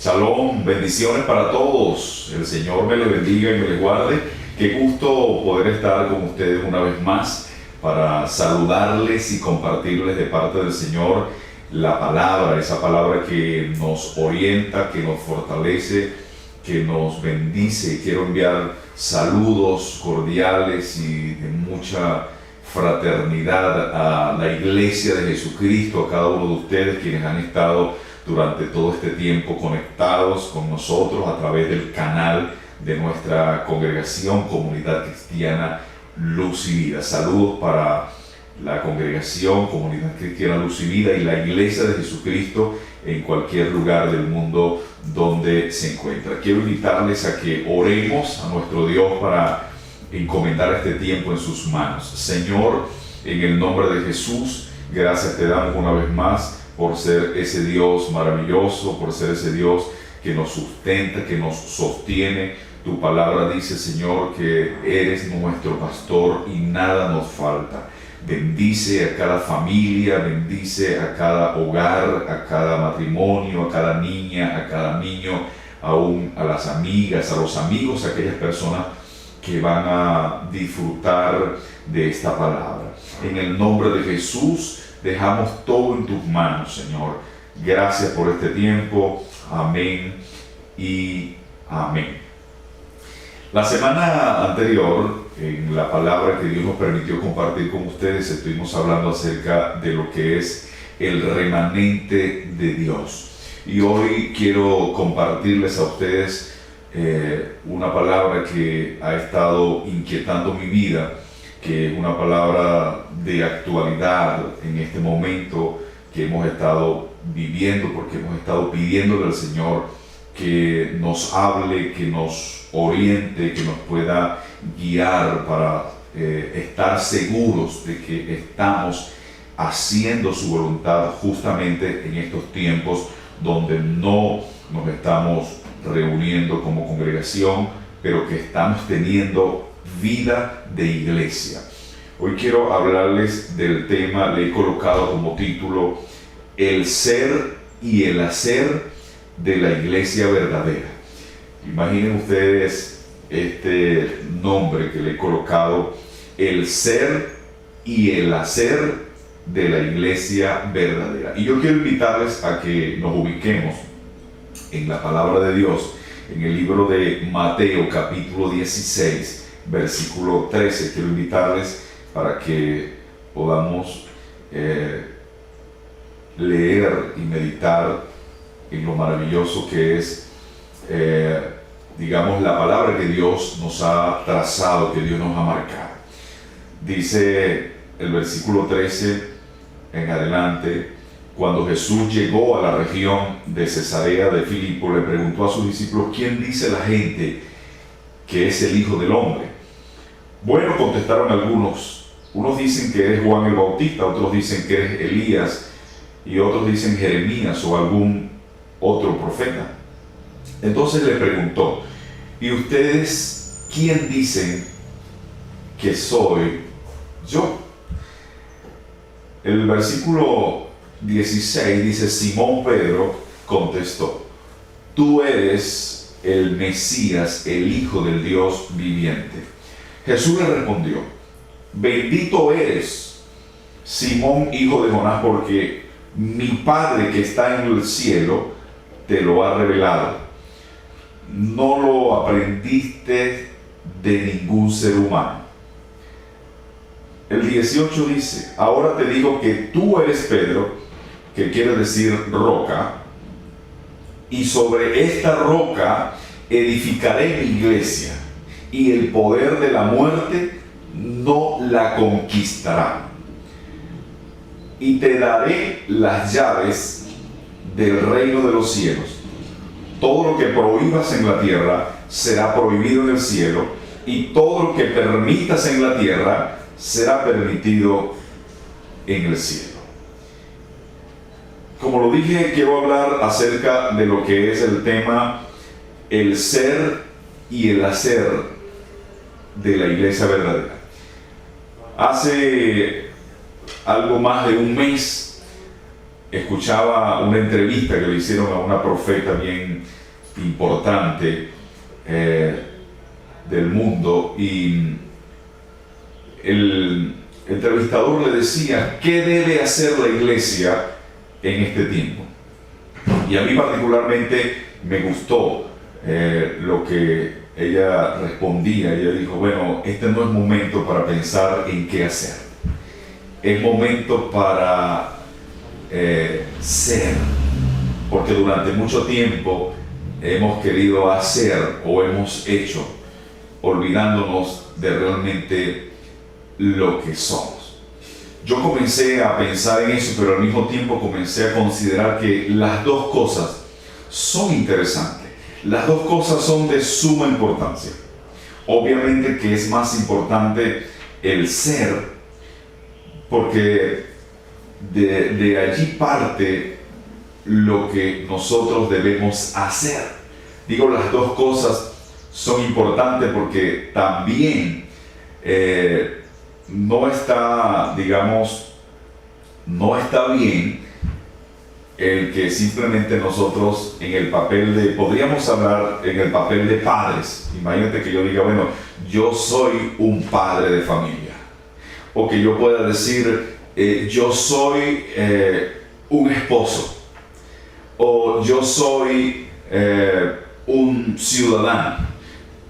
Shalom, bendiciones para todos. El Señor me les bendiga y me les guarde. Qué gusto poder estar con ustedes una vez más para saludarles y compartirles de parte del Señor la palabra, esa palabra que nos orienta, que nos fortalece, que nos bendice. Quiero enviar saludos cordiales y de mucha fraternidad a la Iglesia de Jesucristo, a cada uno de ustedes quienes han estado durante todo este tiempo conectados con nosotros a través del canal de nuestra congregación Comunidad Cristiana Luz y Vida. Saludos para la congregación Comunidad Cristiana Luz y Vida y la Iglesia de Jesucristo en cualquier lugar del mundo donde se encuentra. Quiero invitarles a que oremos a nuestro Dios para encomendar este tiempo en sus manos. Señor, en el nombre de Jesús, gracias te damos una vez más por ser ese Dios maravilloso, por ser ese Dios que nos sustenta, que nos sostiene. Tu palabra dice, Señor, que eres nuestro pastor y nada nos falta. Bendice a cada familia, bendice a cada hogar, a cada matrimonio, a cada niña, a cada niño, aún a las amigas, a los amigos, a aquellas personas que van a disfrutar de esta palabra. En el nombre de Jesús, dejamos todo en tus manos, Señor. Gracias por este tiempo. Amén y amén. La semana anterior, en la palabra que Dios nos permitió compartir con ustedes, estuvimos hablando acerca de lo que es el remanente de Dios. Y hoy quiero compartirles a ustedes una palabra que ha estado inquietando mi vida, que es una palabra de actualidad en este momento que hemos estado viviendo, porque hemos estado pidiéndole al Señor que nos hable, que nos oriente, que nos pueda guiar para estar seguros de que estamos haciendo su voluntad justamente en estos tiempos donde no nos estamos reuniendo como congregación, pero que estamos teniendo vida de iglesia. Hoy quiero hablarles del tema, le he colocado como título, el ser y el hacer de la iglesia verdadera. Imaginen ustedes este nombre que le he colocado, el ser y el hacer de la iglesia verdadera. Y yo quiero invitarles a que nos ubiquemos en la palabra de Dios, en el libro de Mateo capítulo 16, versículo 13. Quiero invitarles para que podamos leer y meditar en lo maravilloso que es, digamos, la palabra que Dios nos ha trazado, que Dios nos ha marcado. Dice el versículo 13 en adelante: cuando Jesús llegó a la región de Cesarea de Filipo, le preguntó a sus discípulos, ¿quién dice la gente que es el Hijo del Hombre? Bueno, contestaron algunos. Unos dicen que es Juan el Bautista, otros dicen que es Elías, y otros dicen Jeremías o algún otro profeta. Entonces le preguntó, ¿y ustedes quién dicen que soy yo? El versículo 16 dice, Simón Pedro contestó, tú eres el Mesías, el Hijo del Dios viviente. Jesús le respondió, bendito eres, Simón, hijo de Jonás, porque mi Padre que está en el cielo te lo ha revelado. No lo aprendiste de ningún ser humano. El 18 dice, ahora te digo que tú eres Pedro, que quiere decir roca, y sobre esta roca edificaré mi iglesia, y el poder de la muerte no la conquistará. Y te daré las llaves del reino de los cielos. Todo lo que prohíbas en la tierra será prohibido en el cielo, y todo lo que permitas en la tierra será permitido en el cielo. Como lo dije, quiero hablar acerca de lo que es el tema, el ser y el hacer de la iglesia verdadera. Hace algo más de un mes escuchaba una entrevista que le hicieron a una profeta bien importante del mundo, y el entrevistador le decía qué debe hacer la iglesia en este tiempo. Y a mí particularmente me gustó lo que ella respondía. Ella dijo, bueno, este no es momento para pensar en qué hacer, es momento para ser, porque durante mucho tiempo hemos querido hacer o hemos hecho, olvidándonos de realmente lo que somos. Yo comencé a pensar en eso, pero al mismo tiempo comencé a considerar que las dos cosas son interesantes, las dos cosas son de suma importancia. Obviamente que es más importante el ser, porque de allí parte lo que nosotros debemos hacer. Digo, las dos cosas son importantes porque también no está bien el que simplemente nosotros en el papel de, podríamos hablar en el papel de padres. Imagínate que yo diga, bueno, yo soy un padre de familia, o que yo pueda decir, yo soy un esposo, o yo soy un ciudadano,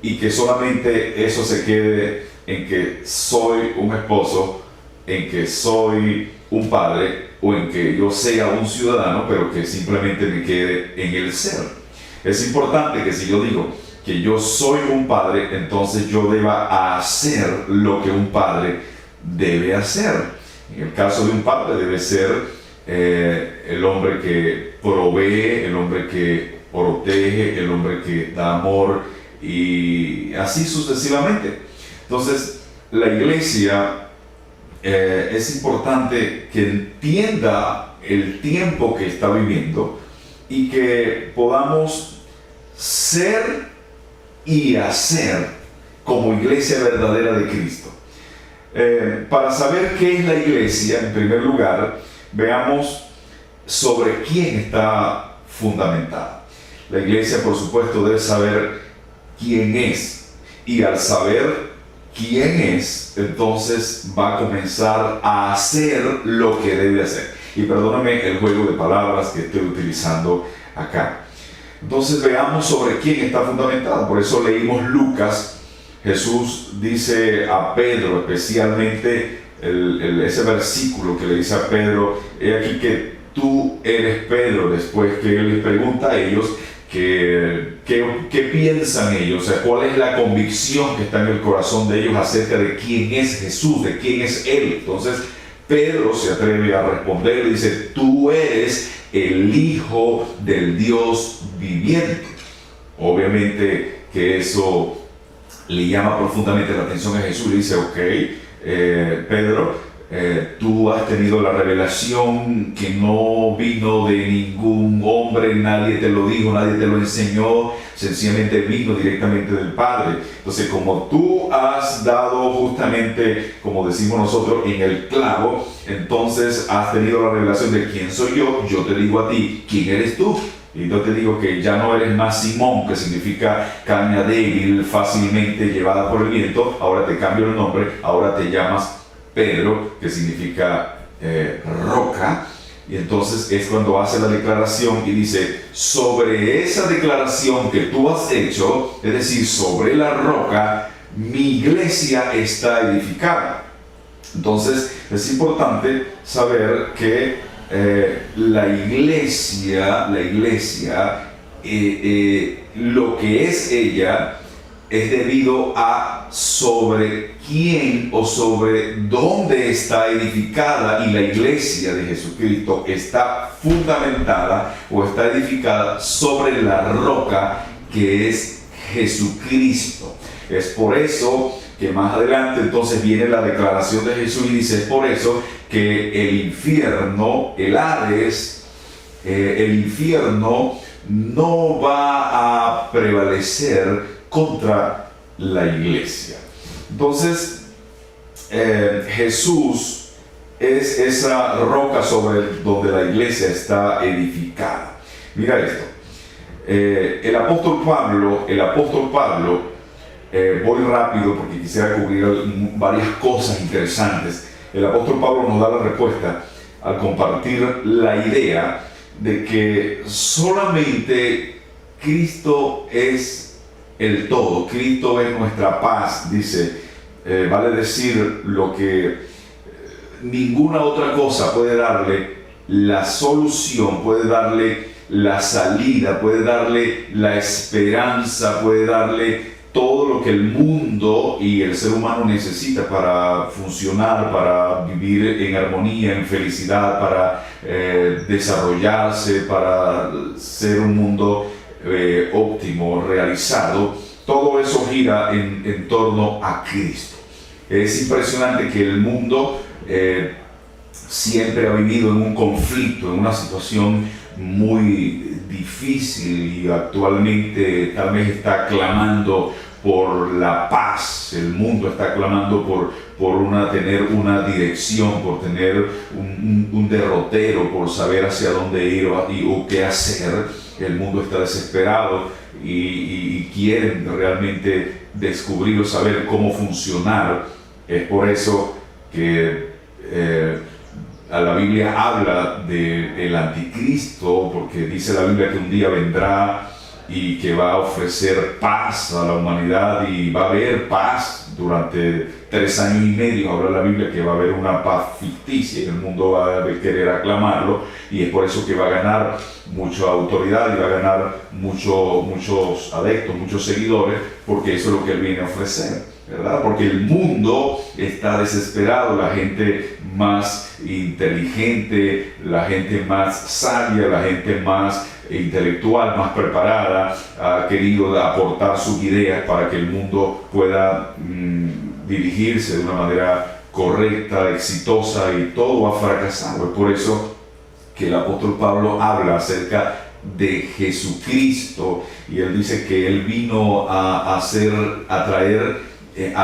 y que solamente eso se quede en que soy un esposo, en que soy un padre, o en que yo sea un ciudadano, pero que simplemente me quede en el ser. Es importante que si yo digo que yo soy un padre, entonces yo deba hacer lo que un padre debe hacer. En el caso de un padre debe ser el hombre que provee, el hombre que protege, el hombre que da amor, y así sucesivamente. Entonces, la iglesia es importante que entienda el tiempo que está viviendo y que podamos ser y hacer como iglesia verdadera de Cristo. Para saber qué es la iglesia, en primer lugar, veamos sobre quién está fundamentada. La iglesia, por supuesto, debe saber quién es, y al saber quién es, entonces va a comenzar a hacer lo que debe hacer. Y perdóname el juego de palabras que estoy utilizando acá. Entonces veamos sobre quién está fundamentada. Por eso leímos Lucas. Jesús dice a Pedro, especialmente ese versículo que le dice a Pedro, he aquí que tú eres Pedro, después que él les pregunta a ellos ¿qué piensan ellos? O sea, ¿cuál es la convicción que está en el corazón de ellos acerca de quién es Jesús, de quién es Él? Entonces, Pedro se atreve a responder y dice, tú eres el Hijo del Dios viviente. Obviamente que eso le llama profundamente la atención a Jesús. Le dice, ok, Pedro, tú has tenido la revelación que no vino de ningún hombre, nadie te lo dijo, nadie te lo enseñó, sencillamente vino directamente del Padre. Entonces, como tú has dado justamente, como decimos nosotros, en el clavo, entonces has tenido la revelación de quién soy yo. Yo te digo a ti, ¿quién eres tú? Y yo te digo que ya no eres más Simón, que significa caña débil, fácilmente llevada por el viento. Ahora te cambio el nombre, ahora te llamas Pedro, que significa roca. Y entonces es cuando hace la declaración y dice, sobre esa declaración que tú has hecho, es decir, sobre la roca, mi iglesia está edificada. Entonces es importante saber que la iglesia, lo que es ella, es debido a sobre quién o sobre dónde está edificada, y la iglesia de Jesucristo está fundamentada o está edificada sobre la roca que es Jesucristo. Es por eso que más adelante entonces viene la declaración de Jesús y dice, es por eso que el infierno, el Hades, el infierno no va a prevalecer contra la iglesia. Entonces, Jesús es esa roca sobre donde la iglesia está edificada. Mira esto. El apóstol Pablo, voy rápido porque quisiera cubrir varias cosas interesantes. El apóstol Pablo nos da la respuesta al compartir la idea de que solamente Cristo es el todo, Cristo es nuestra paz, dice, vale decir lo que ninguna otra cosa puede darle la solución, puede darle la salida, puede darle la esperanza, puede darle todo lo que el mundo y el ser humano necesita para funcionar, para vivir en armonía, en felicidad, para desarrollarse, para ser un mundo óptimo, realizado. Todo eso gira en torno a Cristo. Es impresionante que el mundo siempre ha vivido en un conflicto, en una situación muy difícil, y actualmente tal vez está clamando por la paz. El mundo está clamando por tener una dirección, por tener un derrotero, por saber hacia dónde ir o qué hacer. El mundo está desesperado y quieren realmente descubrir o saber cómo funcionar. Es por eso que la Biblia habla del anticristo, porque dice la Biblia que un día vendrá y que va a ofrecer paz a la humanidad, y va a haber paz durante 3 años y medio. Habla la Biblia que va a haber una paz ficticia y el mundo va a querer aclamarlo, y es por eso que va a ganar mucha autoridad y va a ganar muchos adeptos, muchos seguidores, porque eso es lo que él viene a ofrecer, ¿verdad? Porque el mundo está desesperado, la gente más inteligente, la gente más sabia, la gente más intelectual, más preparada, ha querido aportar sus ideas para que el mundo pueda dirigirse de una manera correcta, exitosa, y todo ha fracasado. Es por eso que el apóstol Pablo habla acerca de Jesucristo, y él dice que él vino a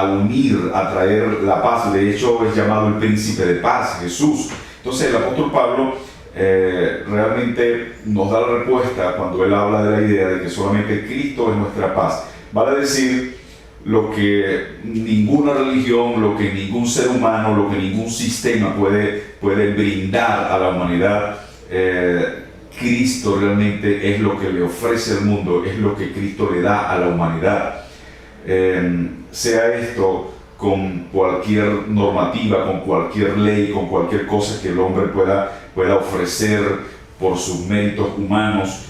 unir, a traer la paz. De hecho es llamado el príncipe de paz, Jesús. Entonces el apóstol Pablo realmente nos da la respuesta cuando él habla de la idea de que solamente Cristo es nuestra paz. Vale decir, lo que ninguna religión, lo que ningún ser humano, lo que ningún sistema puede brindar a la humanidad, Cristo realmente es lo que le ofrece al mundo, es lo que Cristo le da a la humanidad. Sea esto con cualquier normativa, con cualquier ley, con cualquier cosa que el hombre pueda ofrecer por sus méritos humanos,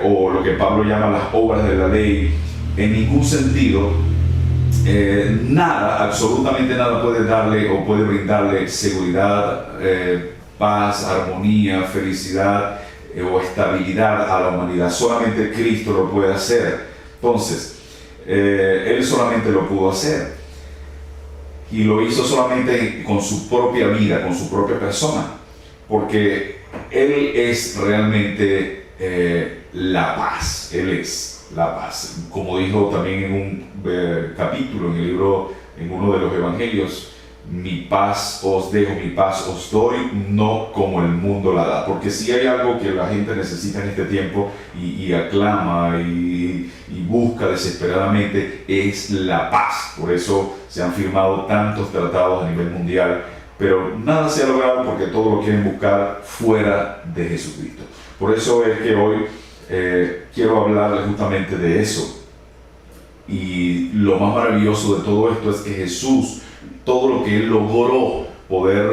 o lo que Pablo llama las obras de la ley, en ningún sentido, nada, absolutamente nada puede darle o puede brindarle seguridad, paz, armonía, felicidad o estabilidad a la humanidad. Solamente Cristo lo puede hacer. Entonces, Él solamente lo pudo hacer, y lo hizo solamente con su propia vida, con su propia persona, porque Él es realmente la paz. Él es la paz. Como dijo también en un capítulo en el libro, en uno de los evangelios: mi paz os dejo, mi paz os doy, no como el mundo la da. Porque si hay algo que la gente necesita en este tiempo y aclama y busca desesperadamente, es la paz. Por eso se han firmado tantos tratados a nivel mundial, pero nada se ha logrado porque todo lo quieren buscar fuera de Jesucristo. Por eso es que hoy quiero hablarles justamente de eso. Y lo más maravilloso de todo esto es que Jesús, todo lo que Él logró poder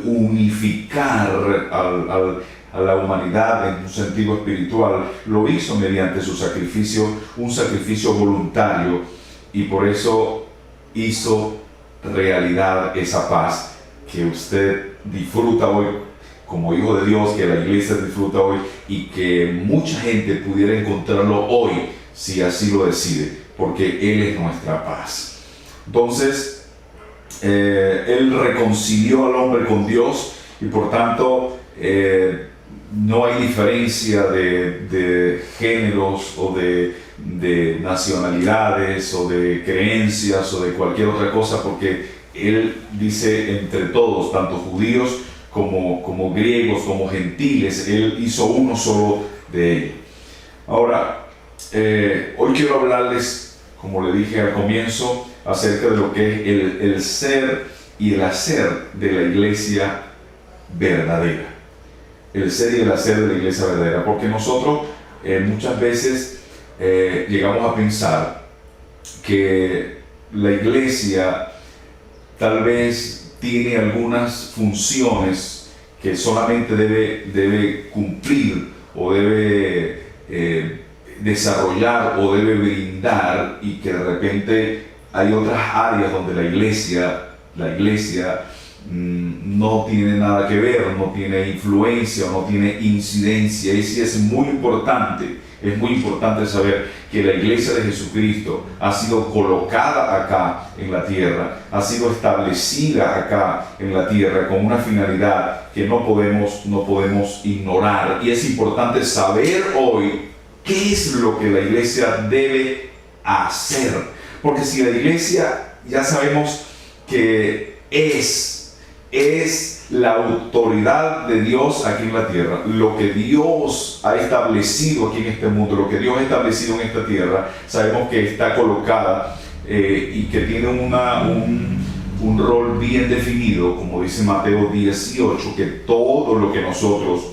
unificar a la humanidad en un sentido espiritual, lo hizo mediante su sacrificio, un sacrificio voluntario, y por eso hizo realidad esa paz que usted disfruta hoy como hijo de Dios, que la iglesia disfruta hoy, y que mucha gente pudiera encontrarlo hoy si así lo decide, porque Él es nuestra paz. Entonces, Él reconcilió al hombre con Dios, y por tanto no hay diferencia de géneros o de nacionalidades o de creencias o de cualquier otra cosa, porque Él dice entre todos, tanto judíos como griegos, como gentiles, Él hizo uno solo de ellos. Ahora, hoy quiero hablarles, como le dije al comienzo, acerca de lo que es el ser y el hacer de la iglesia verdadera. El ser y el hacer de la iglesia verdadera, porque nosotros muchas veces llegamos a pensar que la iglesia tal vez tiene algunas funciones que solamente debe cumplir o debe desarrollar o debe brindar, y que de repente hay otras áreas donde la iglesia no tiene nada que ver, no tiene influencia o no tiene incidencia. Y sí es muy importante saber que la iglesia de Jesucristo ha sido colocada acá en la tierra, ha sido establecida acá en la tierra con una finalidad que no podemos ignorar. Y es importante saber hoy qué es lo que la iglesia debe hacer, porque si la iglesia, ya sabemos que es la autoridad de Dios aquí en la tierra, lo que Dios ha establecido aquí en este mundo, lo que Dios ha establecido en esta tierra, sabemos que está colocada y que tiene un rol bien definido, como dice Mateo 18, que todo lo que nosotros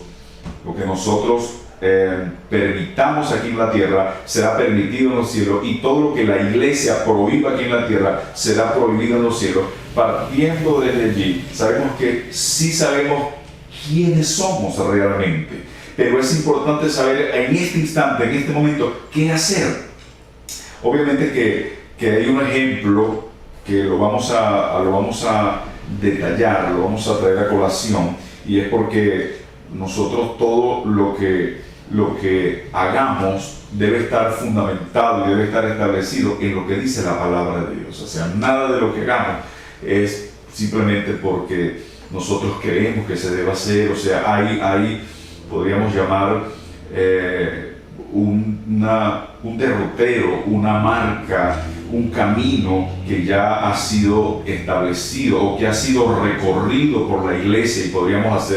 permitamos aquí en la tierra será permitido en los cielos, y todo lo que la iglesia prohíba aquí en la tierra será prohibido en los cielos. Partiendo desde allí, sabemos que sí sabemos quiénes somos realmente, pero es importante saber en este instante, en este momento, qué hacer. Obviamente que hay un ejemplo que lo vamos a detallar, lo vamos a traer a colación, y es porque nosotros todo lo que hagamos debe estar fundamentado y debe estar establecido en lo que dice la palabra de Dios. O sea, nada de lo que hagamos es simplemente porque nosotros creemos que se debe hacer. O sea, hay podríamos llamar un derrotero, una marca, un camino que ya ha sido establecido o que ha sido recorrido por la iglesia, y podríamos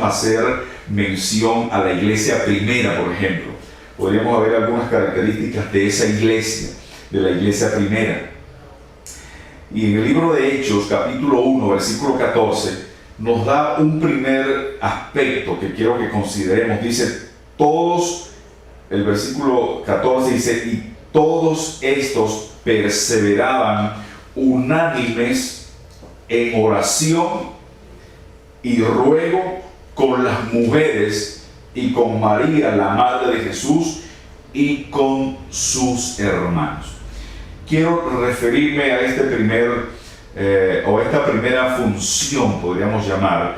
hacer mención a la iglesia primera, por ejemplo. Podríamos ver algunas características de esa iglesia, de la iglesia primera. Y en el libro de Hechos, capítulo 1, versículo 14, nos da un primer aspecto que quiero que consideremos. Dice, el versículo 14 dice, y todos estos perseveraban unánimes en oración y ruego con las mujeres y con María, la madre de Jesús, y con sus hermanos. Quiero referirme a esta primera función, podríamos llamar,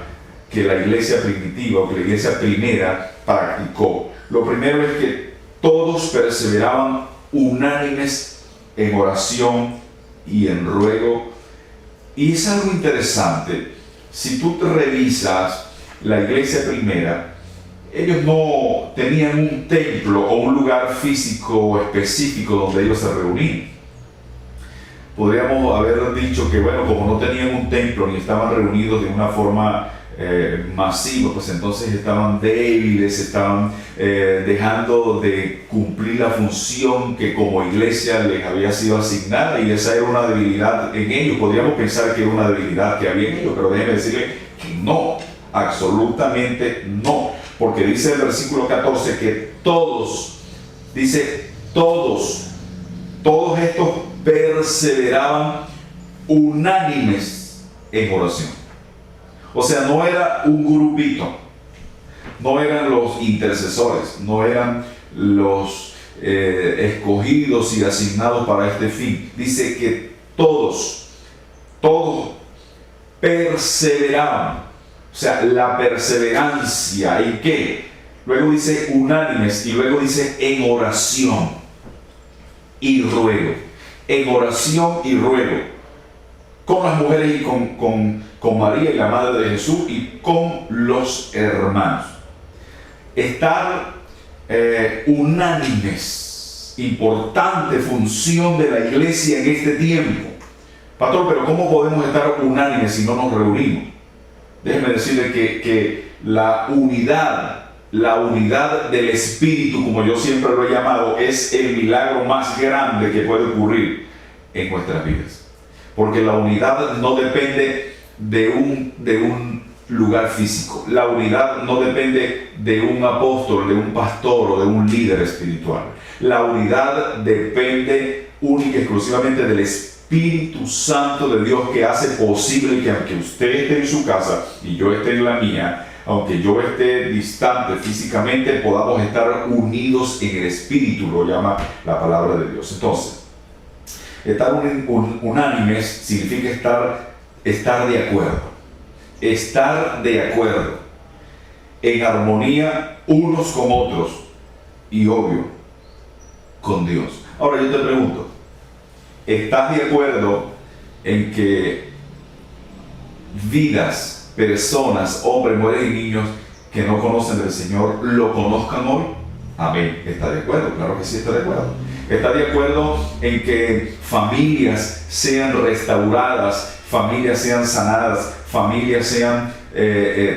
que la iglesia primitiva o que la iglesia primera practicó. Lo primero es que todos perseveraban unánimes en oración y en ruego. Y es algo interesante. Si tú te revisas la iglesia primera, ellos no tenían un templo o un lugar físico específico donde ellos se reunían. Podríamos haber dicho que, bueno, como no tenían un templo ni estaban reunidos de una forma masiva, pues entonces estaban débiles, estaban dejando de cumplir la función que como iglesia les había sido asignada, y esa era una debilidad en ellos. Podríamos pensar que era una debilidad que había en ellos, pero déjenme decirle que no, absolutamente no, porque dice el versículo 14 que todos estos perseveraban unánimes en oración. O sea, no era un grupito, no eran los intercesores, no eran los escogidos y asignados para este fin. Dice que todos perseveraban. O sea, la perseverancia, ¿y qué? Luego dice unánimes y luego dice en oración y ruego. En oración y ruego. Con las mujeres y con María y la madre de Jesús y con los hermanos. Estar unánimes. Importante función de la iglesia en este tiempo. Pastor, pero ¿cómo podemos estar unánimes si no nos reunimos? Déjeme decirle que la unidad del Espíritu, como yo siempre lo he llamado, es el milagro más grande que puede ocurrir en nuestras vidas. Porque la unidad no depende de un lugar físico. La unidad no depende de un apóstol, de un pastor o de un líder espiritual. La unidad depende única y exclusivamente del Espíritu Santo de Dios, que hace posible que, aunque usted esté en su casa y yo esté en la mía, aunque yo esté distante físicamente, podamos estar unidos en el Espíritu, lo llama la palabra de Dios. Entonces, estar unánimes significa estar de acuerdo. Estar de acuerdo, en armonía unos con otros y, obvio, con Dios. Ahora yo te pregunto, ¿estás de acuerdo en que vidas, personas, hombres, mujeres y niños que no conocen del Señor lo conozcan hoy? Amén. ¿Está de acuerdo? Claro que sí está de acuerdo. ¿Está de acuerdo en que familias sean restauradas, familias sean sanadas, familias sean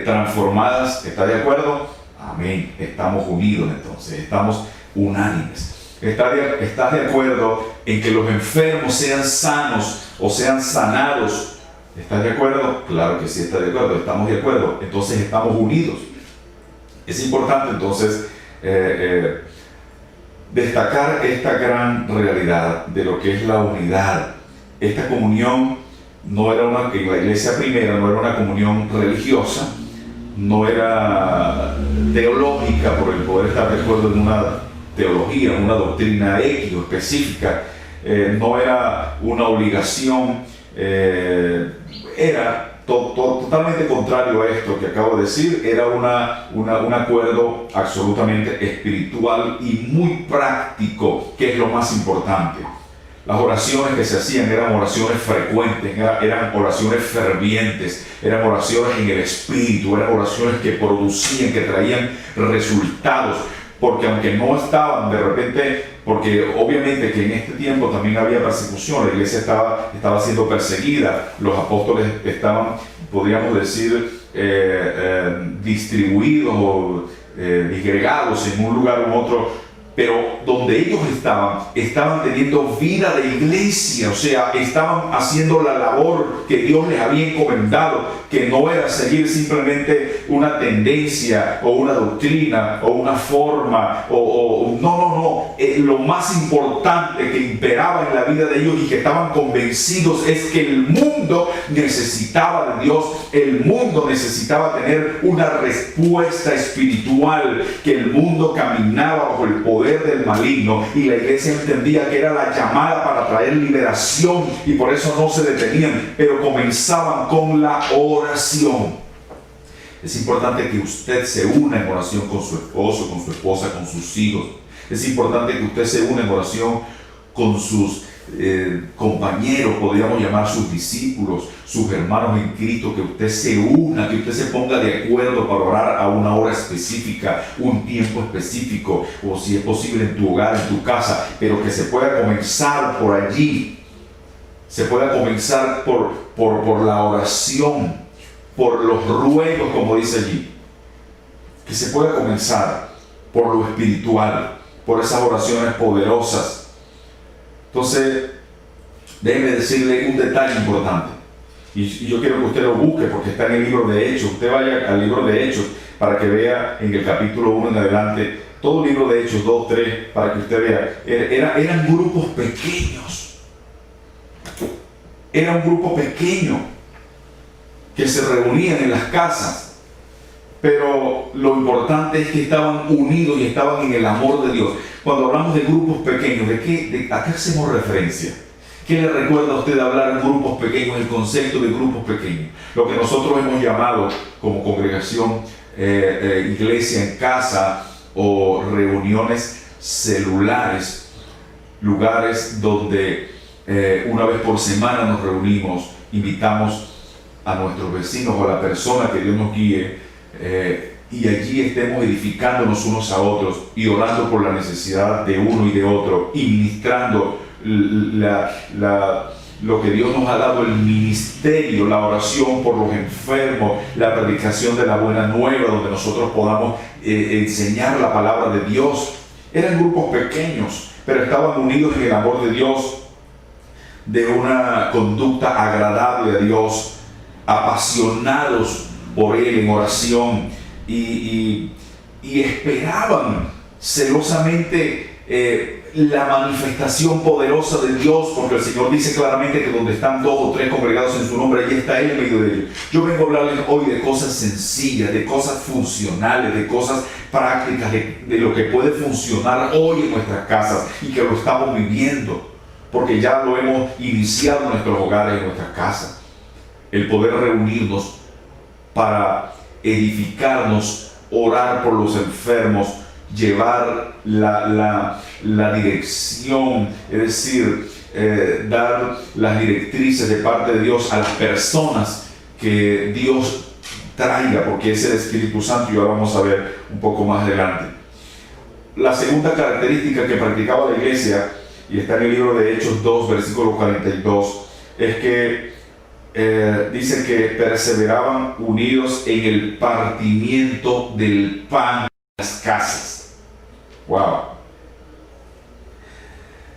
transformadas? ¿Está de acuerdo? Amén. Estamos unidos entonces, estamos unánimes. ¿Estás de acuerdo en que los enfermos sean sanos o sean sanados? ¿Estás de acuerdo? Claro que sí está de acuerdo, estamos de acuerdo, entonces estamos unidos. Es importante entonces destacar esta gran realidad de lo que es la unidad. Esta comunión no era en la iglesia primera no era una comunión religiosa, no era teológica por el poder estar de acuerdo en una teología, en una doctrina X o específica, no era una obligación, era totalmente contrario a esto que acabo de decir. Era un acuerdo absolutamente espiritual y muy práctico, que es lo más importante. Las oraciones que se hacían eran oraciones frecuentes, eran oraciones fervientes, eran oraciones en el Espíritu, eran oraciones que producían, que traían resultados. Porque aunque no estaban de repente, porque obviamente que en este tiempo también había persecución, la iglesia estaba siendo perseguida, los apóstoles estaban, podríamos decir, distribuidos o disgregados en un lugar u otro, pero donde ellos estaban teniendo vida de iglesia, o sea, estaban haciendo la labor que Dios les había encomendado, que no era seguir simplemente una tendencia o una doctrina o una forma, no. Lo más importante que imperaba en la vida de ellos y que estaban convencidos es que el mundo necesitaba de Dios, el mundo necesitaba tener una respuesta espiritual, que el mundo caminaba bajo el poder del maligno y la iglesia entendía que era la llamada para traer liberación, y por eso no se detenían, pero comenzaban con la oración. Es importante que usted se una en oración con su esposo, con su esposa, con sus hijos. Es importante que usted se una en oración con sus compañeros, podríamos llamar sus discípulos, sus hermanos en Cristo, que usted se una, que usted se ponga de acuerdo para orar a una hora específica, un tiempo específico, o si es posible en tu hogar, en tu casa, pero que se pueda comenzar por allí, se pueda comenzar por la oración, por los ruegos, como dice allí, que se pueda comenzar por lo espiritual, por esas oraciones poderosas. Entonces, déjeme decirle un detalle importante, y yo quiero que usted lo busque porque está en el libro de Hechos. Usted vaya al libro de Hechos para que vea en el capítulo 1 en adelante, todo el libro de Hechos 2, 3, para que usted vea. Eran grupos pequeños, era un grupo pequeño que se reunían en las casas, pero lo importante es que estaban unidos y estaban en el amor de Dios. Cuando hablamos de grupos pequeños, ¿a qué hacemos referencia? ¿Qué le recuerda a usted hablar de grupos pequeños, el concepto de grupos pequeños? Lo que nosotros hemos llamado como congregación, iglesia en casa o reuniones celulares, lugares donde una vez por semana nos reunimos, invitamos a nuestros vecinos o a la persona que Dios nos guíe, y allí estemos edificándonos unos a otros y orando por la necesidad de uno y de otro, y ministrando lo que Dios nos ha dado, el ministerio, la oración por los enfermos, la predicación de la buena nueva, donde nosotros podamos enseñar la palabra de Dios. Eran grupos pequeños, pero estaban unidos en el amor de Dios, de una conducta agradable a Dios, apasionados por Él en oración y esperaban celosamente la manifestación poderosa de Dios, porque el Señor dice claramente que donde están 2 o 3 congregados en su nombre, allí está Él en medio de ellos. Yo vengo a hablarles hoy de cosas sencillas, de cosas funcionales, de cosas prácticas, de lo que puede funcionar hoy en nuestras casas y que lo estamos viviendo, porque ya lo hemos iniciado en nuestros hogares, en nuestras casas. El poder reunirnos para edificarnos, orar por los enfermos, llevar la dirección, es decir, dar las directrices de parte de Dios a las personas que Dios traiga, porque es el Espíritu Santo, y ahora vamos a ver un poco más adelante. La segunda característica que practicaba la iglesia, y está en el libro de Hechos 2, versículo 42, es que dice que perseveraban unidos en el partimiento del pan en las casas. Wow.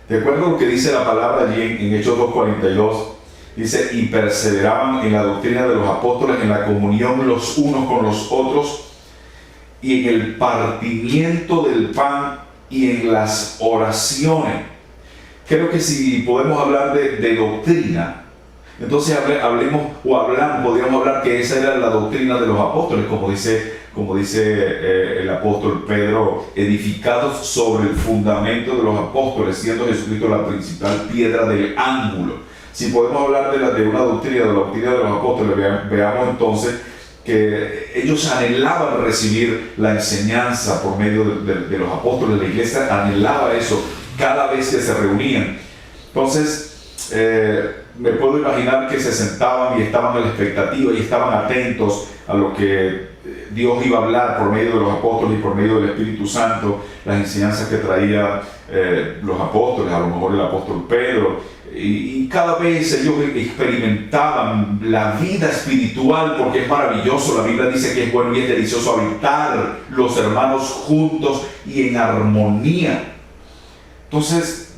¿Te acuerdas lo que dice la palabra allí en Hechos 2:42? Dice, y perseveraban en la doctrina de los apóstoles, en la comunión los unos con los otros, y en el partimiento del pan y en las oraciones. Creo que si podemos hablar de doctrina, entonces podríamos hablar que esa era la doctrina de los apóstoles, como dice el apóstol Pedro, edificados sobre el fundamento de los apóstoles, siendo Jesucristo la principal piedra del ángulo. Si podemos hablar de una doctrina, de la doctrina de los apóstoles, veamos entonces que ellos anhelaban recibir la enseñanza por medio de los apóstoles. La iglesia anhelaba eso cada vez que se reunían. Entonces, me puedo imaginar que se sentaban y estaban a la expectativa y estaban atentos a lo que Dios iba a hablar por medio de los apóstoles y por medio del Espíritu Santo, las enseñanzas que traían los apóstoles, a lo mejor el apóstol Pedro, y cada vez ellos experimentaban la vida espiritual, porque es maravilloso. La Biblia dice que es bueno y es delicioso habitar los hermanos juntos y en armonía. Entonces,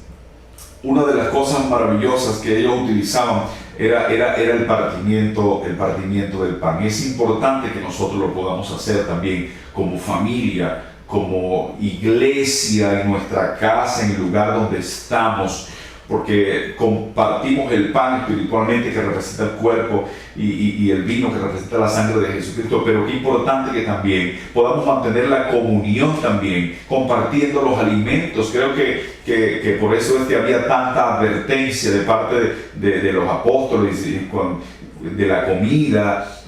una de las cosas maravillosas que ellos utilizaban era el partimiento del pan. Es importante que nosotros lo podamos hacer también como familia, como iglesia, en nuestra casa, en el lugar donde estamos, porque compartimos el pan espiritualmente, que representa el cuerpo, y el vino, que representa la sangre de Jesucristo. Pero qué importante que también podamos mantener la comunión también, compartiendo los alimentos. Creo que por eso había tanta advertencia de parte de los apóstoles de la comida,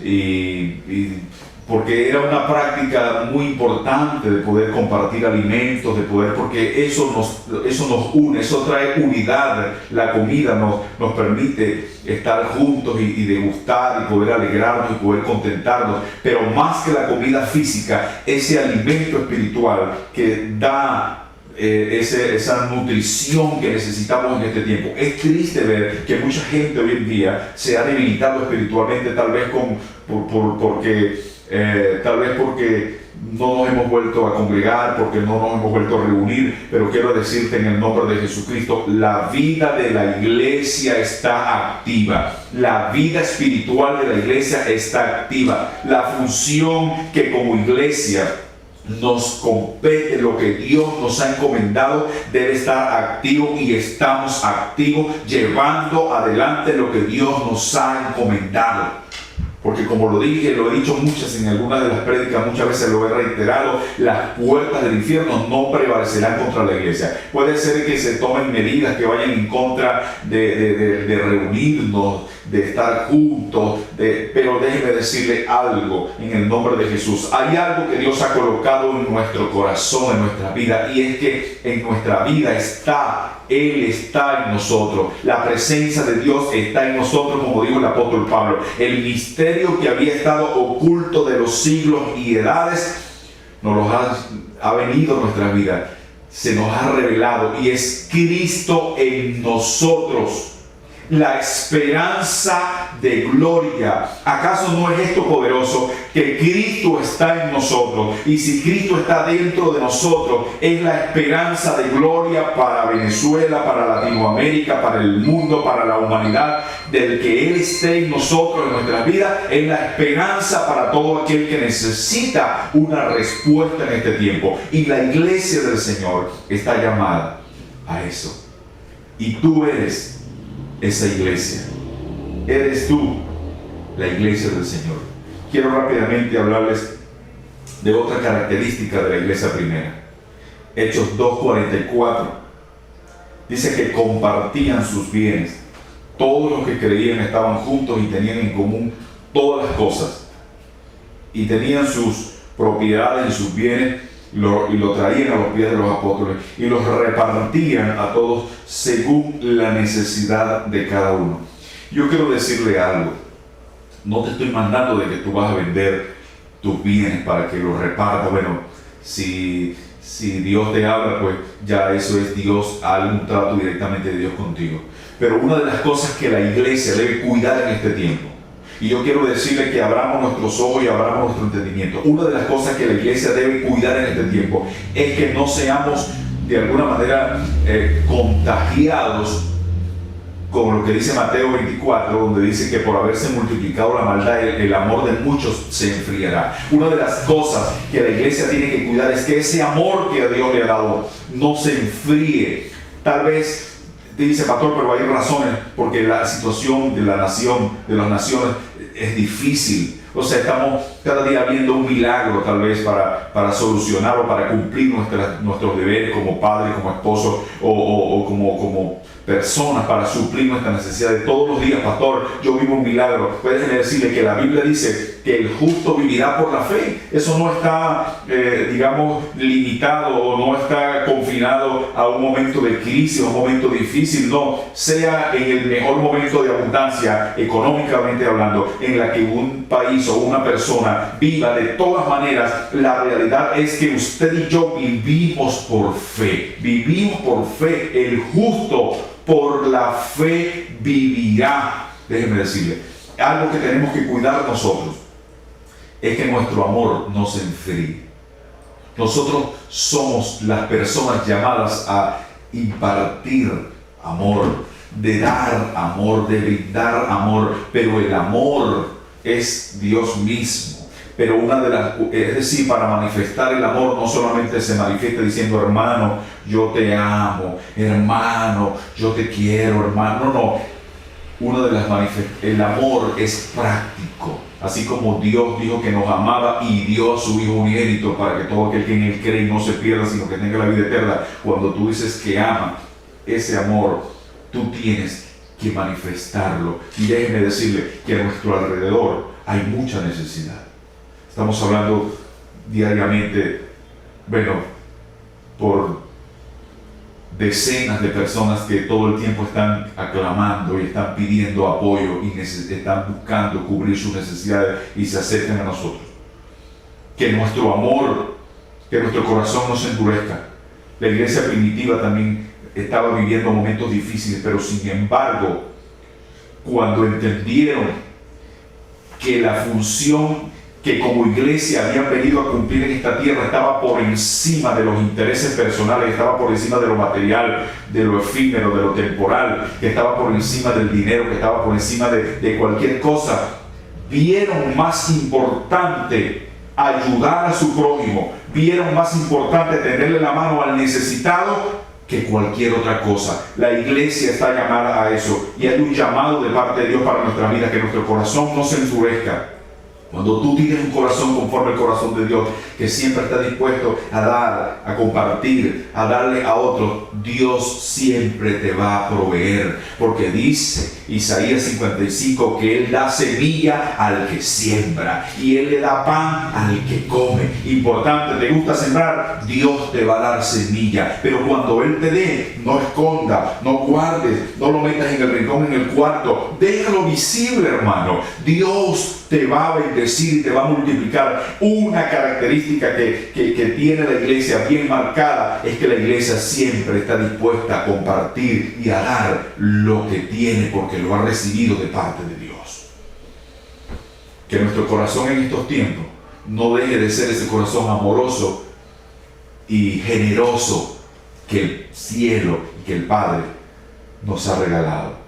porque era una práctica muy importante de poder compartir alimentos, porque eso nos une, eso trae unidad. La comida nos permite estar juntos y degustar y poder alegrarnos y poder contentarnos. Pero más que la comida física, ese alimento espiritual que da esa nutrición que necesitamos en este tiempo. Es triste ver que mucha gente hoy en día se ha debilitado espiritualmente, tal vez porque no nos hemos vuelto a congregar, porque no nos hemos vuelto a reunir. Pero quiero decirte en el nombre de Jesucristo, la vida de la iglesia está activa. La vida espiritual de la iglesia está activa. La función que como iglesia nos compete, lo que Dios nos ha encomendado, debe estar activo, y estamos activos llevando adelante lo que Dios nos ha encomendado. Porque como lo dije, lo he dicho en algunas de las prédicas, muchas veces lo he reiterado, las puertas del infierno no prevalecerán contra la iglesia. Puede ser que se tomen medidas que vayan en contra de reunirnos, de estar juntos, pero déjeme decirle algo en el nombre de Jesús. Hay algo que Dios ha colocado en nuestro corazón, en nuestra vida, y es que en nuestra vida Él está en nosotros. La presencia de Dios está en nosotros, como dijo el apóstol Pablo. El misterio que había estado oculto de los siglos y edades ha venido a nuestra vida, se nos ha revelado, y es Cristo en nosotros, la esperanza de gloria. ¿Acaso no es esto poderoso? Que Cristo está en nosotros, y si Cristo está dentro de nosotros, es la esperanza de gloria para Venezuela, para Latinoamérica, para el mundo, para la humanidad. Del que Él esté en nosotros, en nuestras vidas, es la esperanza para todo aquel que necesita una respuesta en este tiempo. Y la iglesia del Señor está llamada a eso. Y tú eres esa iglesia. Eres tú la iglesia del Señor. Quiero rápidamente hablarles de otra característica de la iglesia primera. Hechos 2:44 dice que compartían sus bienes. Todos los que creían estaban juntos y tenían en común todas las cosas, y tenían sus propiedades y sus bienes y lo traían a los pies de los apóstoles y los repartían a todos según la necesidad de cada uno. Yo quiero decirle algo. No te estoy mandando de que tú vas a vender tus bienes para que los repartas. Bueno, si Dios te habla, pues ya eso es Dios, algún trato directamente de Dios contigo. Pero una de las cosas que la iglesia debe cuidar en este tiempo, y yo quiero decirle que abramos nuestros ojos y abramos nuestro entendimiento. Una de las cosas que la iglesia debe cuidar en este tiempo es que no seamos de alguna manera contagiados con lo que dice Mateo 24, donde dice que por haberse multiplicado la maldad, el amor de muchos se enfriará. Una de las cosas que la iglesia tiene que cuidar es que ese amor que Dios le ha dado no se enfríe. Tal vez te dice, pastor, pero hay razones, porque la situación de la nación, de las naciones, es difícil. O sea, estamos cada día viendo un milagro tal vez para solucionar o para cumplir nuestros deberes como padres, como esposos o como personas, para suplir nuestras necesidades. Todos los días, pastor, yo vivo un milagro. Puedes decirle que la Biblia dice que el justo vivirá por la fe. Eso no está, limitado o no está confinado a un momento de crisis, a un momento difícil. No, sea en el mejor momento de abundancia, económicamente hablando, en la que un país o una persona viva. De todas maneras, la realidad es que usted y yo vivimos por fe. Vivimos por fe. El justo por la fe vivirá. Déjeme decirle, algo que tenemos que cuidar nosotros es que nuestro amor no se enfríe. Nosotros somos las personas llamadas a impartir amor, de dar amor, de brindar amor, pero el amor es Dios mismo. Pero es decir, para manifestar el amor no solamente se manifiesta diciendo, hermano, yo te amo, hermano, yo te quiero, hermano. No. El amor es práctico. Así como Dios dijo que nos amaba y dio a su Hijo unigénito para que todo aquel que en Él cree no se pierda, sino que tenga la vida eterna. Cuando tú dices que ama, ese amor, tú tienes que manifestarlo. Y déjeme decirle que a nuestro alrededor hay mucha necesidad. Estamos hablando diariamente, por decenas de personas que todo el tiempo están aclamando y están pidiendo apoyo y están buscando cubrir sus necesidades y se acercan a nosotros. Que nuestro amor, que nuestro corazón no se endurezca. La iglesia primitiva también estaba viviendo momentos difíciles, pero sin embargo, cuando entendieron que la función que como iglesia habían venido a cumplir en esta tierra estaba por encima de los intereses personales, estaba por encima de lo material, de lo efímero, de lo temporal, que estaba por encima del dinero, que estaba por encima de cualquier cosa, vieron más importante ayudar a su prójimo, vieron más importante tenerle la mano al necesitado que cualquier otra cosa. La iglesia está llamada a eso, y hay un llamado de parte de Dios para nuestra vida, que nuestro corazón no se endurezca. Cuando tú tienes un corazón conforme al corazón de Dios, que siempre está dispuesto a dar, a compartir, a darle a otros, Dios siempre te va a proveer. Porque dice Isaías 55 que Él da semilla al que siembra y Él le da pan al que come. Importante, ¿te gusta sembrar? Dios te va a dar semilla. Pero cuando Él te dé, no esconda, no guardes, no lo metas en el rincón, en el cuarto. Déjalo visible, hermano. Dios te va a bendecir y te va a multiplicar. Una característica que tiene la iglesia bien marcada es que la iglesia siempre está dispuesta a compartir y a dar lo que tiene porque lo ha recibido de parte de Dios. Que nuestro corazón en estos tiempos no deje de ser ese corazón amoroso y generoso que el cielo y que el Padre nos ha regalado.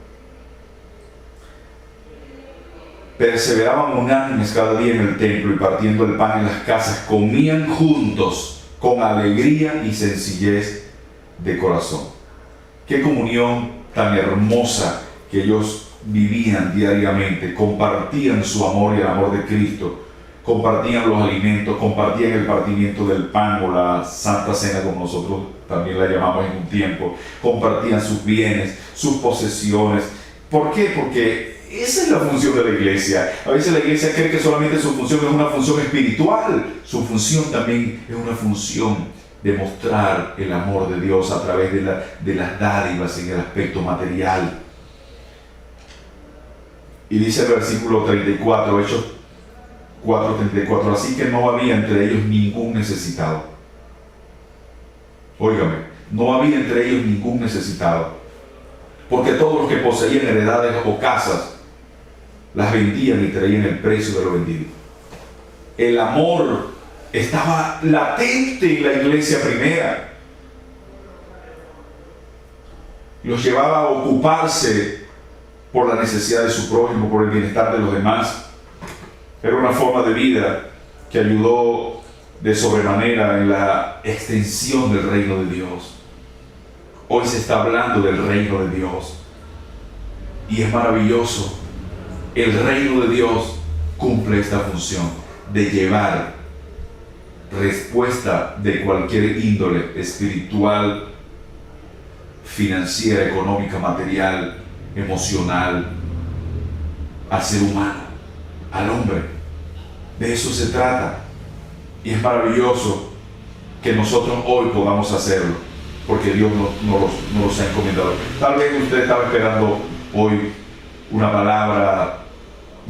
Perseveraban unánimes cada día en el templo y partiendo el pan en las casas, comían juntos con alegría y sencillez de corazón. Qué comunión tan hermosa que ellos vivían diariamente, compartían su amor y el amor de Cristo, compartían los alimentos, compartían el partimiento del pan o la Santa Cena, como nosotros también la llamamos en un tiempo, compartían sus bienes, sus posesiones. ¿Por qué? Porque esa es la función de la iglesia. A veces la iglesia cree que solamente su función es una función espiritual. Su función también es una función de mostrar el amor de Dios a través de las dádivas en el aspecto material. Y dice el versículo 34, Hechos 4:34, así que no había entre ellos ningún necesitado. Óigame, no había entre ellos ningún necesitado, porque todos los que poseían heredades o casas las vendían y traían el precio de lo vendido. El amor estaba latente en la iglesia primera. Los llevaba a ocuparse por la necesidad de su prójimo, por el bienestar de los demás. Era una forma de vida que ayudó de sobremanera en la extensión del reino de Dios. Hoy se está hablando del reino de Dios y es maravilloso. El reino de Dios cumple esta función de llevar respuesta de cualquier índole espiritual, financiera, económica, material, emocional, al ser humano, al hombre. De eso se trata. Y es maravilloso que nosotros hoy podamos hacerlo, porque Dios nos los ha encomendado. Tal vez usted estaba esperando hoy una palabra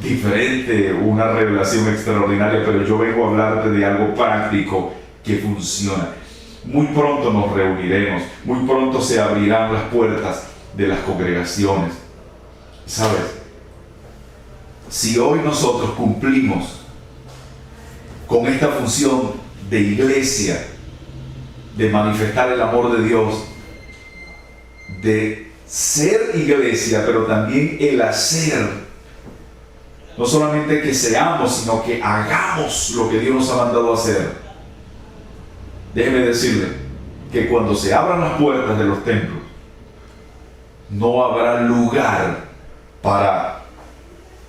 diferente, una revelación extraordinaria, pero yo vengo a hablarte de algo práctico que funciona. Muy pronto nos reuniremos, muy pronto se abrirán las puertas de las congregaciones. ¿Sabes? Si hoy nosotros cumplimos con esta función de iglesia, de manifestar el amor de Dios, de ser iglesia, pero también el hacer, no solamente que seamos, sino que hagamos lo que Dios nos ha mandado a hacer. Déjeme decirle que cuando se abran las puertas de los templos, no habrá lugar para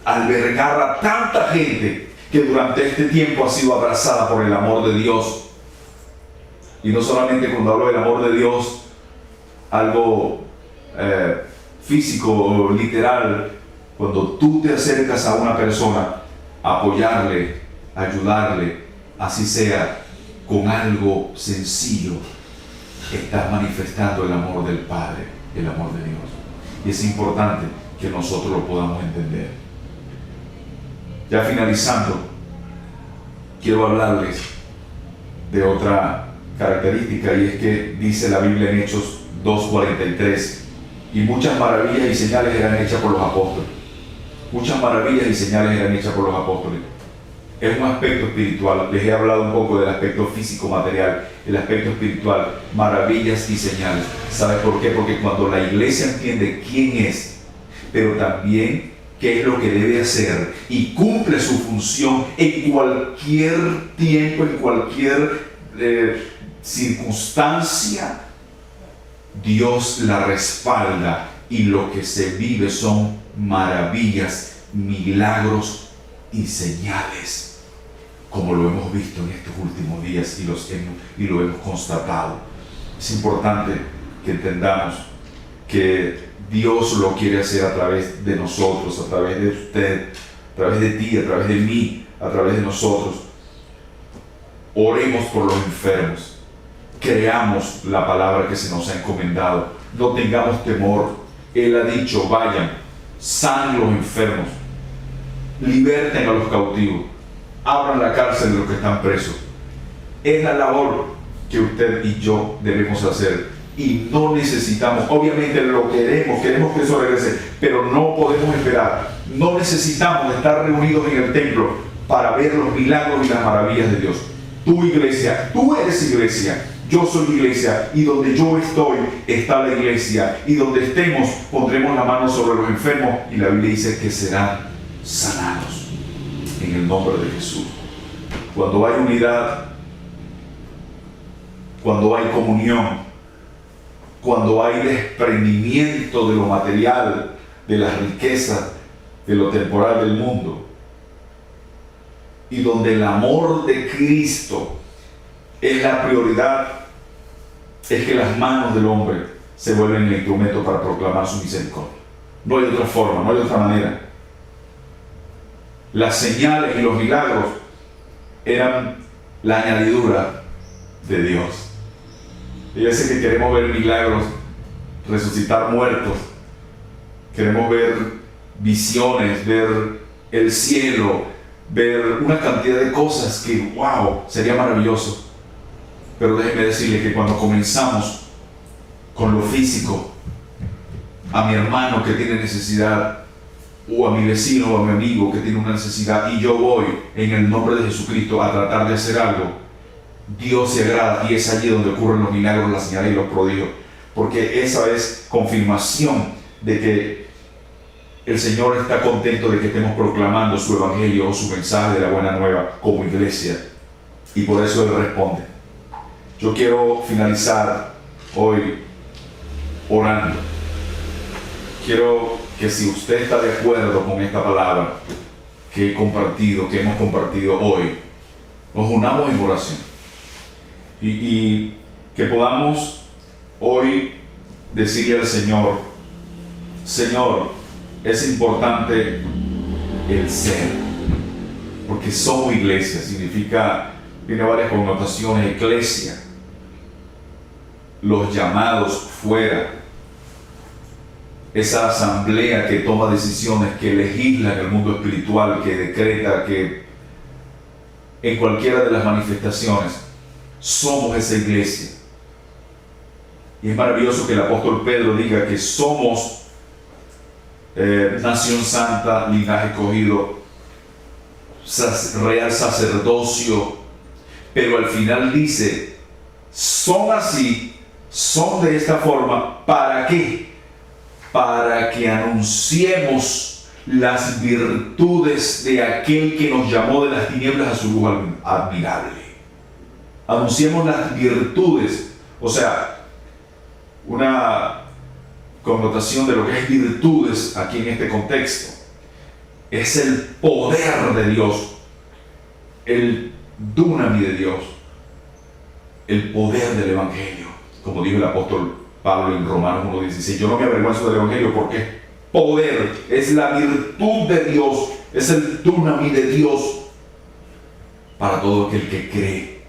albergar a tanta gente que durante este tiempo ha sido abrazada por el amor de Dios. Y no solamente cuando hablo del amor de Dios, algo físico o literal, cuando tú te acercas a una persona, apoyarle, ayudarle, así sea, con algo sencillo, estás manifestando el amor del Padre, el amor de Dios. Y es importante que nosotros lo podamos entender. Ya finalizando, quiero hablarles de otra característica, y es que dice la Biblia en Hechos 2:43, y muchas maravillas y señales eran hechas por los apóstoles. Muchas maravillas y señales eran hechas por los apóstoles. Es un aspecto espiritual. Les he hablado un poco del aspecto físico material, el aspecto espiritual, maravillas y señales. ¿Sabes por qué? Porque cuando la iglesia entiende quién es, pero también qué es lo que debe hacer, y cumple su función en cualquier tiempo, en cualquier circunstancia, Dios la respalda, y lo que se vive son maravillas, milagros y señales, como lo hemos visto en estos últimos días y lo hemos constatado. Es importante que entendamos que Dios lo quiere hacer a través de nosotros, a través de usted, a través de ti, a través de mí, a través de nosotros. Oremos por los enfermos, creamos la palabra que se nos ha encomendado, no tengamos temor. Él ha dicho: vayan, sanen los enfermos. liberten a los cautivos, abran la cárcel de los que están presos. Es la labor que usted y yo debemos hacer. Y no necesitamos, obviamente lo queremos que eso regrese, pero no podemos esperar. No necesitamos estar reunidos en el templo para ver los milagros y las maravillas de Dios. Tu iglesia, tú eres iglesia, yo soy iglesia, y donde yo estoy está la iglesia, y donde estemos pondremos la mano sobre los enfermos, y la Biblia dice que serán sanados en el nombre de Jesús. Cuando hay unidad, cuando hay comunión, cuando hay desprendimiento de lo material, de las riquezas, de lo temporal del mundo, y donde el amor de Cristo es la prioridad, es que las manos del hombre se vuelven el instrumento para proclamar su misericordia. No hay otra forma, no hay otra manera. Las señales y los milagros eran la añadidura de Dios. Y a veces que queremos ver milagros, resucitar muertos, queremos ver visiones, ver el cielo, ver una cantidad de cosas que, wow, sería maravilloso. Pero déjeme decirle que cuando comenzamos con lo físico, a mi hermano que tiene necesidad, o a mi vecino o a mi amigo que tiene una necesidad, y yo voy en el nombre de Jesucristo a tratar de hacer algo, Dios se agrada, y es allí donde ocurren los milagros, las señales y los prodigios, porque esa es confirmación de que el Señor está contento de que estemos proclamando su evangelio o su mensaje de la buena nueva como iglesia, y por eso Él responde. Yo quiero finalizar hoy orando. Quiero que, si usted está de acuerdo con esta palabra que hemos compartido hoy, nos unamos en oración y que podamos hoy decirle al Señor: Señor, es importante el ser, porque somos iglesia, tiene varias connotaciones. Eclesia, los llamados fuera, esa asamblea que toma decisiones, que legisla en el mundo espiritual, que decreta, que en cualquiera de las manifestaciones somos esa iglesia. Y es maravilloso que el apóstol Pedro diga que somos nación santa, linaje escogido, real sacerdocio, pero al final dice: son así, son de esta forma. ¿Para qué? Para que anunciemos las virtudes de aquel que nos llamó de las tinieblas a su luz admirable. Anunciemos las virtudes, o sea, una connotación de lo que es virtudes aquí en este contexto es el poder de Dios, el dunamis de Dios, el poder del evangelio, como dijo el apóstol Pablo en Romanos 1:16. Yo no me avergüenzo del evangelio porque poder, es la virtud de Dios, es el dunamis de Dios para todo aquel que cree.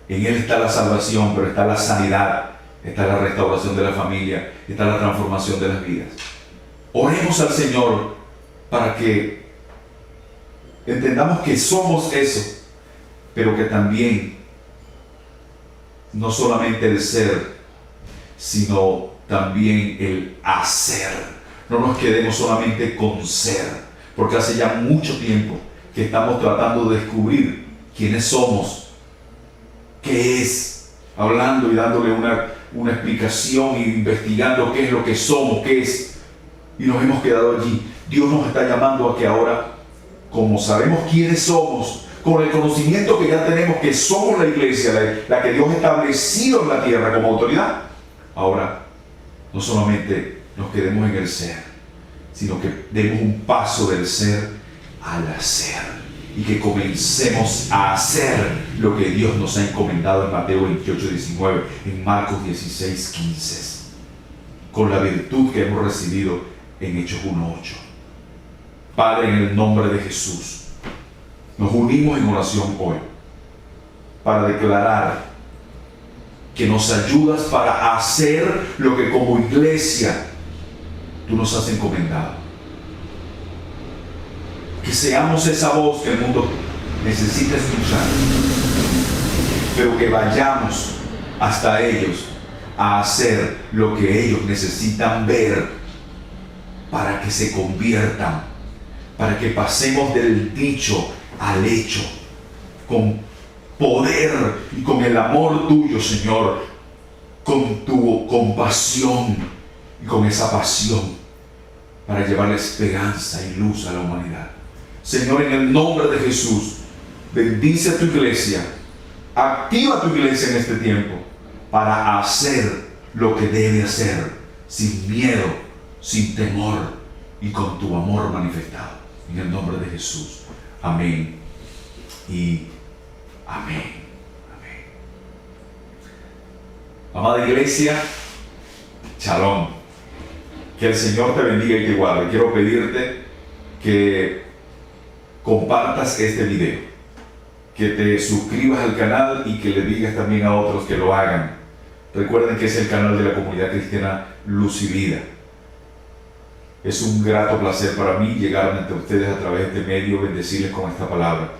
En Él está la salvación, pero está la sanidad, está la restauración de la familia, está la transformación de las vidas. Oremos al Señor para que entendamos que somos eso, pero que también no solamente el ser, sino también el hacer. No nos quedemos solamente con ser, porque hace ya mucho tiempo que estamos tratando de descubrir quiénes somos, qué es, hablando y dándole una explicación e investigando qué es lo que somos, qué es, y nos hemos quedado allí. Dios nos está llamando a que ahora, como sabemos quiénes somos, con el conocimiento que ya tenemos que somos la iglesia, la que Dios ha establecido en la tierra como autoridad, ahora no solamente nos quedemos en el ser, sino que demos un paso del ser al hacer, y que comencemos a hacer lo que Dios nos ha encomendado en Mateo 28:19, en Marcos 16:15, con la virtud que hemos recibido en Hechos 1:8. Padre, en el nombre de Jesús, nos unimos en oración hoy para declarar que nos ayudas para hacer lo que como iglesia tú nos has encomendado. Que seamos esa voz que el mundo necesita escuchar, pero que vayamos hasta ellos a hacer lo que ellos necesitan ver para que se conviertan, para que pasemos del dicho al hecho, con poder y con el amor tuyo, Señor, con tu compasión y con esa pasión para llevar esperanza y luz a la humanidad. Señor, en el nombre de Jesús, bendice a tu iglesia, activa tu iglesia en este tiempo para hacer lo que debe hacer, sin miedo, sin temor y con tu amor manifestado. En el nombre de Jesús. Amén y amén. Amén. Amada iglesia, shalom. Que el Señor te bendiga y te guarde. Quiero pedirte que compartas este video, que te suscribas al canal y que le digas también a otros que lo hagan. Recuerden que es el canal de la comunidad cristiana Luz y Vida. Es un grato placer para mí llegar ante ustedes a través de este medio, bendecirles con esta palabra.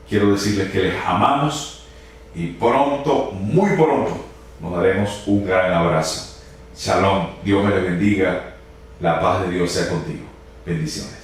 Quiero decirles que les amamos y pronto, muy pronto, nos daremos un gran abrazo. Shalom, Dios me les bendiga, la paz de Dios sea contigo. Bendiciones.